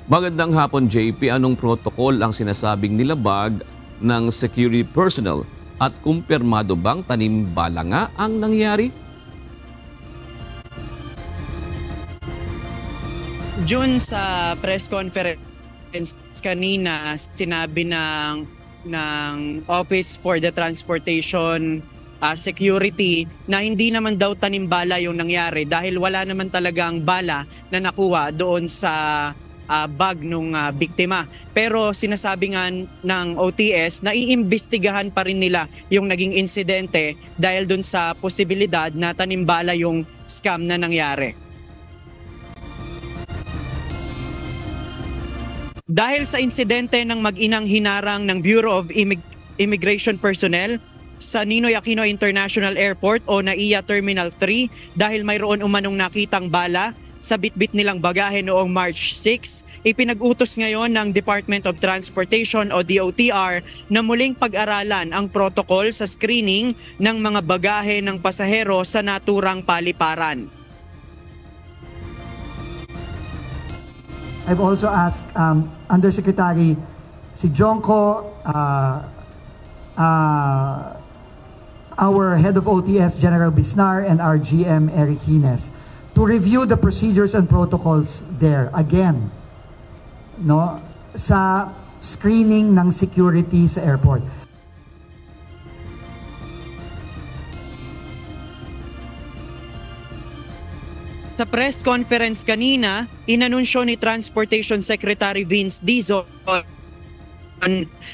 Magandang hapon, JP. Anong protocol ang sinasabing nilabag ng security personnel at kumpirmado bang tanim bala nga ang nangyari? June, sa press conference kanina, sinabi ng Office for the Transportation Security na hindi naman daw tanimbala yung nangyari dahil wala naman talagang bala na nakuha doon sa bag nung biktima. Pero sinasabi nga ng OTS na iimbestigahan pa rin nila yung naging insidente dahil doon sa posibilidad na tanimbala yung scam na nangyari. Dahil sa insidente ng mag-inang hinarang ng Bureau of Immigration Personnel sa Ninoy Aquino International Airport o NAIA Terminal 3 dahil mayroon umanong nakitang bala sa bitbit nilang bagahe noong March 6, ipinag-utos ngayon ng Department of Transportation o DOTR na muling pag-aralan ang protocol sa screening ng mga bagahe ng pasahero sa naturang paliparan. I've also asked Undersecretary si Jonko, our head of OTS, General Bisnar, and our GM, Eric Hines, to review the procedures and protocols there again, no, sa screening ng security sa airport. Sa press conference kanina, inanunsyo ni Transportation Secretary Vince Dizon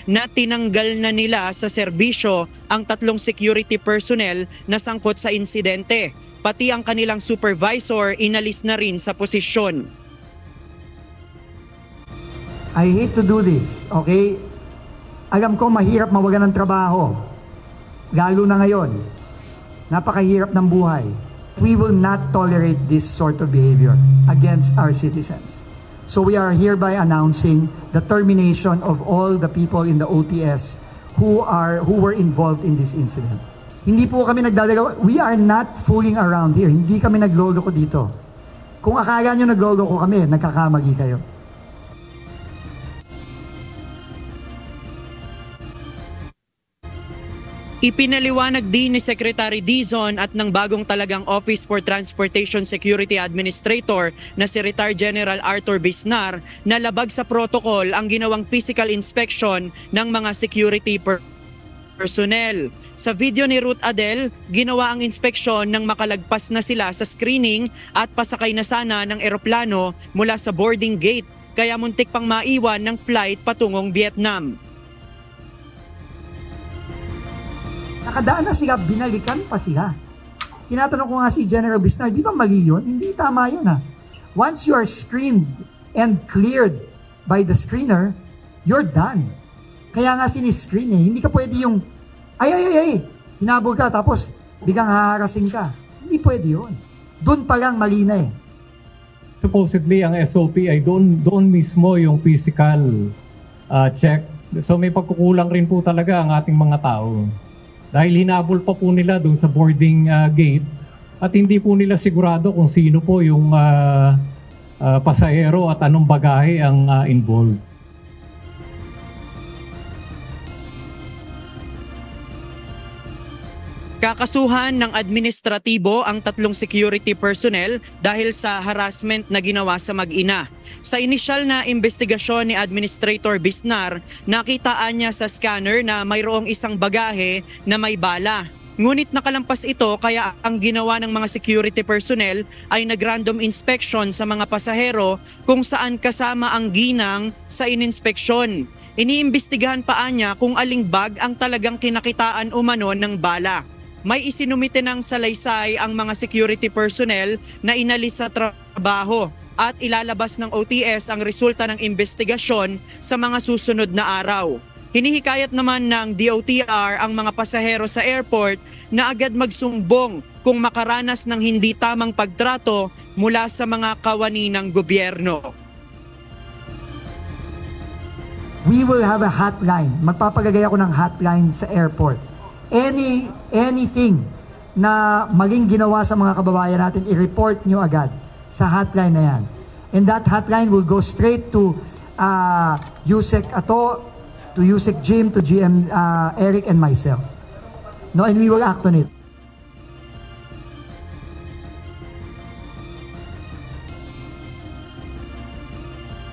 na tinanggal na nila sa serbisyo ang 3 security personnel na sangkot sa insidente. Pati ang kanilang supervisor inalis na rin sa posisyon. I hate to do this, okay? Alam ko mahirap mawagan ng trabaho. Lalo na ngayon. Napakahirap ng buhay. We will not tolerate this sort of behavior against our citizens. So we are hereby announcing the termination of all the people in the OTS who were involved in this incident. Hindi po kami nagdadagawa. We are not fooling around here. Hindi kami nagloloko dito. Kung akala nyo nagloloko kami, nagkakamali kayo. Ipinaliwanag din ni Secretary Dizon at ng bagong talagang Office for Transportation Security Administrator na si Retired General Arthur Bisnar na labag sa protocol ang ginawang physical inspection ng mga security personnel. Sa video ni Ruth Adel, ginawa ang inspeksyon nang makalagpas na sila sa screening at pasakay na sana ng eroplano mula sa boarding gate kaya muntik pang maiwan ng flight patungong Vietnam. Nakadaan na sila, binalikan pa sila. Tinatanong ko nga si General Bisnar, di ba mali yun? Hindi tama yun ha. Once you are screened and cleared by the screener, you're done. Kaya nga siniscreen eh. Hindi ka pwede yung, ay, hinabol ka tapos biglang haharasin ka. Hindi pwede yun. Doon pa lang mali na eh. Supposedly, ang SOP ay doon mismo yung physical check. So may pagkukulang rin po talaga ang ating mga tao. Dahil hinabol pa po nila doon sa boarding gate at hindi po nila sigurado kung sino po yung pasahero at anong bagahe ang involved. Kakasuhan ng administratibo ang 3 security personnel dahil sa harassment na ginawa sa mag-ina. Sa inisyal na investigasyon ni Administrator Bisnar, nakitaan niya sa scanner na mayroong isang bagahe na may bala. Ngunit nakalampas ito kaya ang ginawa ng mga security personnel ay nag-random inspection sa mga pasahero kung saan kasama ang ginang sa ininspeksyon. Iniimbestigahan pa niya kung aling bag ang talagang kinakitaan umano ng bala. May isinumite ng salaysay ang mga security personnel na inalis sa trabaho at ilalabas ng OTS ang resulta ng investigasyon sa mga susunod na araw. Hinihikayat naman ng DOTR ang mga pasahero sa airport na agad magsumbong kung makaranas ng hindi tamang pagtrato mula sa mga kawani ng gobyerno. We will have a hotline. Magpapagagay ako ng hotline sa airport. Anything na maling ginawa sa mga kababayan natin, i-report nyo agad sa hotline na yan. And that hotline will go straight to Yusek Ato, to Yusek Jim, to GM Eric and myself. No, and we will act on it.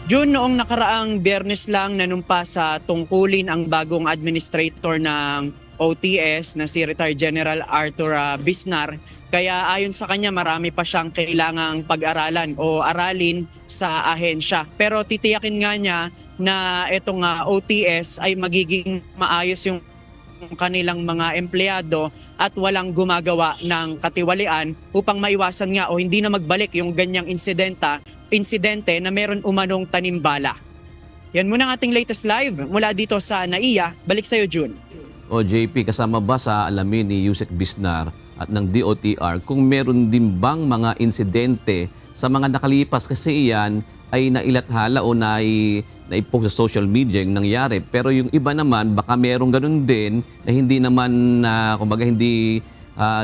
June, noong nakaraang Biyernes lang nanumpa sa tungkulin ang bagong administrator ng OTS na si Retired General Arthur Bisnar. Kaya ayon sa kanya, marami pa siyang kailangang pag-aralan o aralin sa ahensya. Pero titiyakin nga niya na itong OTS ay magiging maayos yung kanilang mga empleyado at walang gumagawa ng katiwalian upang maiwasan nga o hindi na magbalik yung ganyang insidente na meron umanong tanimbala. Yan muna ang ating latest live mula dito sa NAIA. Balik sa'yo, June. O JP, kasama ba sa alamin ni Yusek Bisnar at ng DOTR kung meron din bang mga insidente sa mga nakalipas, kasi iyan ay nailathala o naipost sa social media yung nangyari. Pero yung iba naman, baka merong ganun din na hindi naman, kumbaga hindi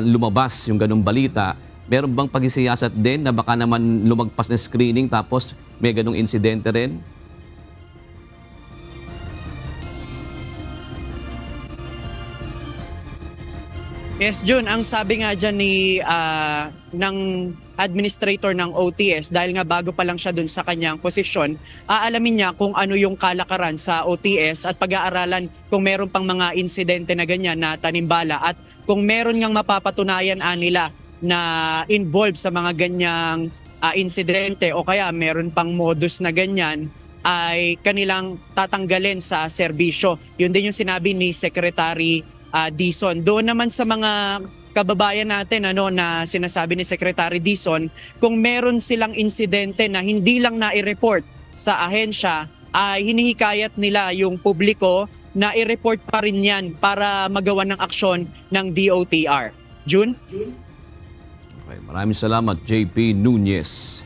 lumabas yung ganung balita. Meron bang pagsisiyasat din na baka naman lumagpas na screening tapos may ganung insidente rin? Yes, June, ang sabi nga dyan ng administrator ng OTS, dahil nga bago pa lang siya dun sa kanyang posisyon, aalamin niya kung ano yung kalakaran sa OTS at pag-aaralan kung meron pang mga insidente na ganyan na tanimbala at kung meron ngang mapapatunayan nila na involved sa mga ganyang insidente o kaya meron pang modus na ganyan, ay kanilang tatanggalin sa serbisyo. Yun din yung sinabi ni Secretary Dizon. Doon naman sa mga kababayan natin na sinasabi ni Secretary Dizon, kung meron silang insidente na hindi lang na-report sa ahensya, ay hinihikayat nila yung publiko na i-report pa rin yan para magawa ng aksyon ng DOTR. June? Okay, maraming salamat, JP Nunez.